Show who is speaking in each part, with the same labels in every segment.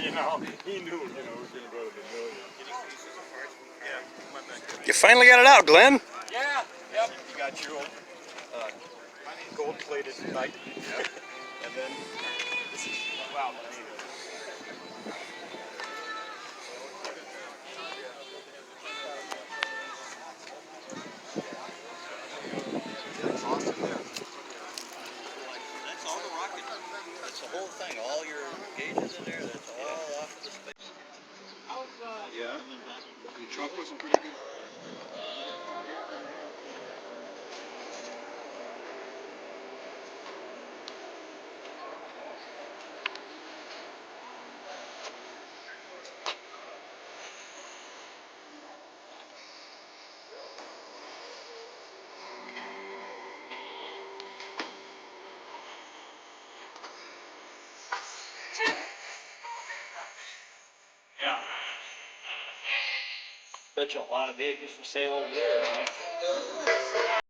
Speaker 1: You know, he knew, we was going to go to the million.
Speaker 2: You finally got it out, Glenn.
Speaker 1: Yeah, yep. You got your old gold-plated bike. Yep. And then, this is, wow,
Speaker 3: That's all the rocket. That's the whole thing. All your gauges in there, that's all off of the space.
Speaker 1: yeah. The truck wasn't pretty good.
Speaker 3: Bet you a lot of vehicles for sale over there. Huh?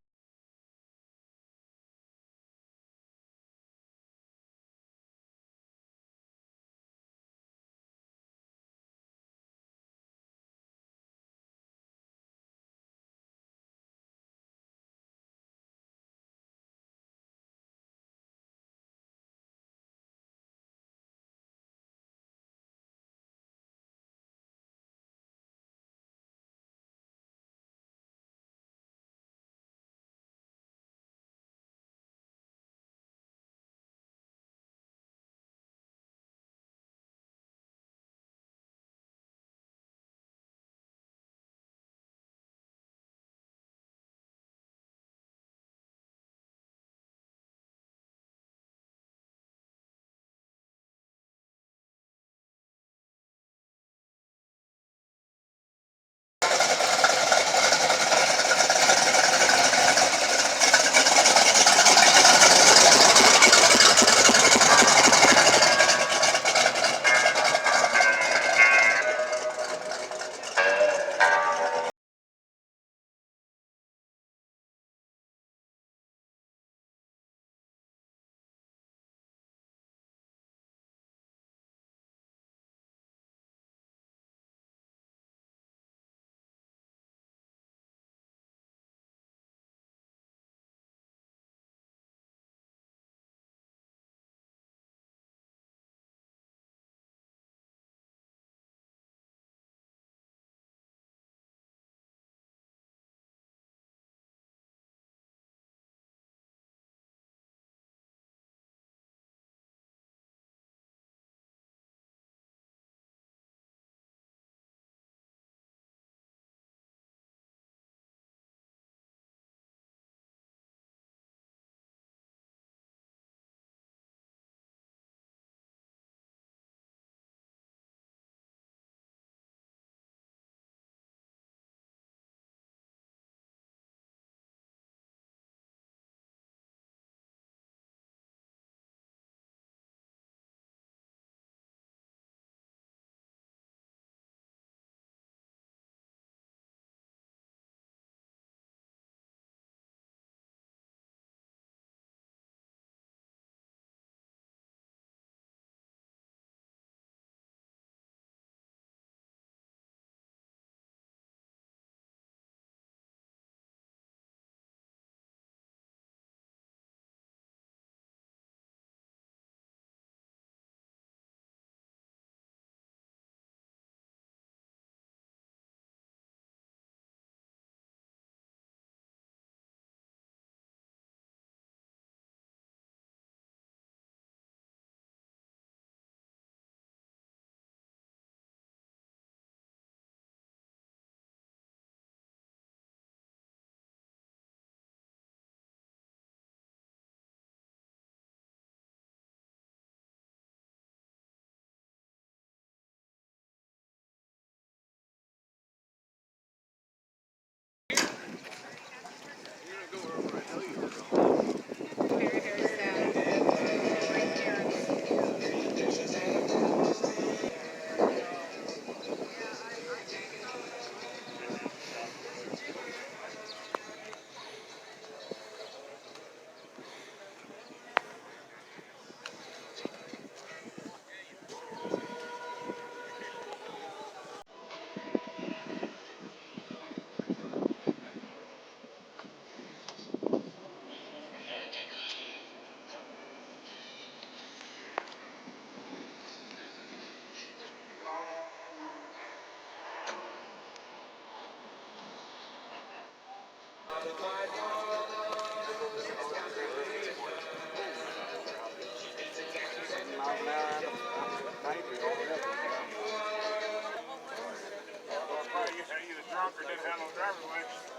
Speaker 1: Either drunk or didn't have no driver's license.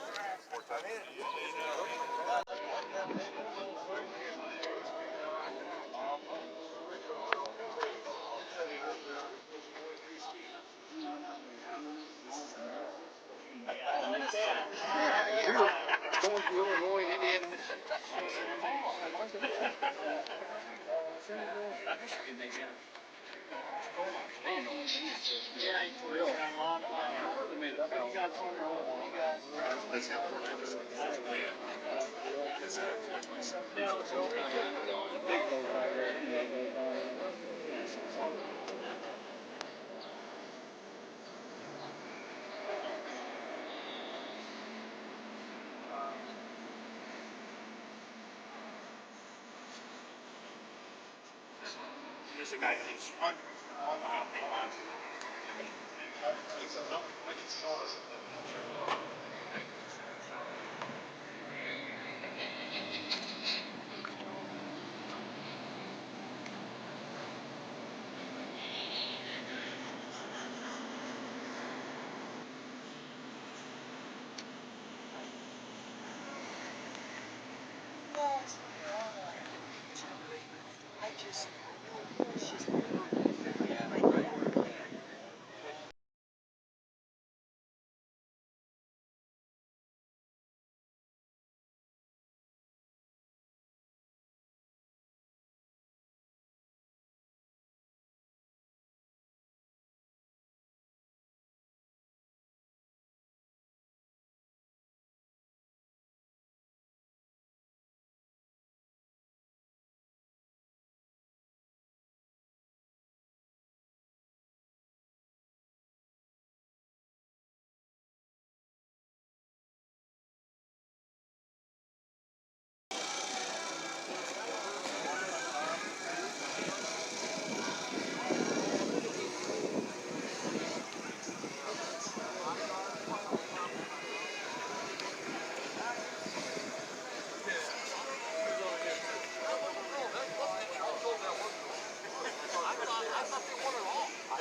Speaker 1: There's a guy who's on.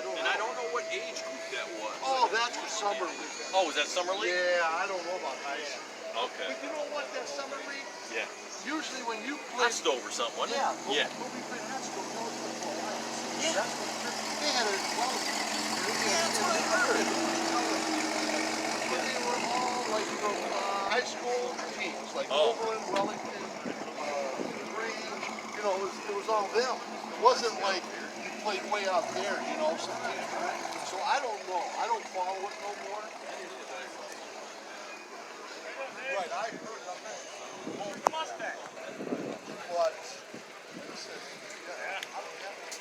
Speaker 3: And I don't know what age group that was.
Speaker 4: Oh, that's for summer league.
Speaker 3: Oh, was that summer league?
Speaker 4: Yeah, I don't know about high school.
Speaker 3: Okay.
Speaker 4: But you know what, that summer league,
Speaker 3: Yeah.
Speaker 4: usually when you play...
Speaker 3: Westover something, wasn't it?
Speaker 4: Yeah. When we played Westover, we always played for Alliance. Yeah. That's what they had a... Well, that's what I heard. But they were all like from high school teams, like Oberlin, Wellington, Grange, you know, it was all them. It wasn't like you played way out there, you know, some teams. So I don't know. I don't follow it no more. Right, I heard of that.
Speaker 1: Mustang.
Speaker 4: But this is, yeah, I don't have it.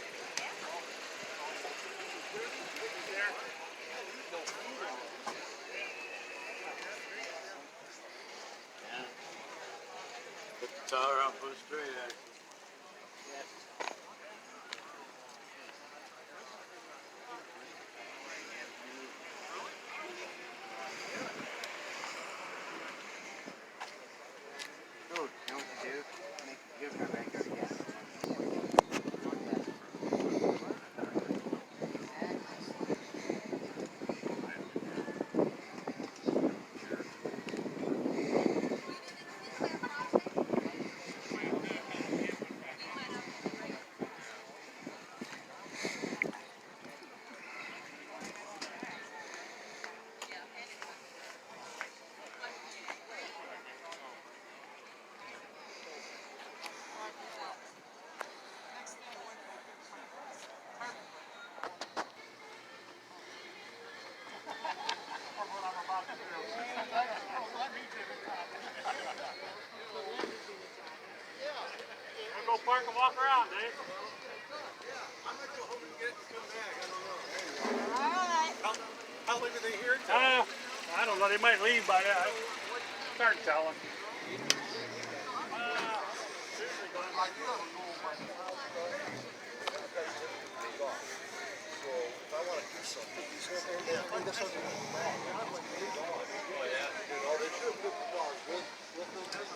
Speaker 1: Put the tower out, put it straight at it. Go park and walk around, Dave.
Speaker 4: I might go home and get it and come back. I don't know.
Speaker 5: Alright.
Speaker 4: How late are they here?
Speaker 1: I don't know. They might leave by now. Start telling.
Speaker 4: I do have a goal by the house. So if I want to do something, yeah, I mean, this doesn't go back.
Speaker 3: Oh, yeah.
Speaker 4: You know, they should put the dogs with them.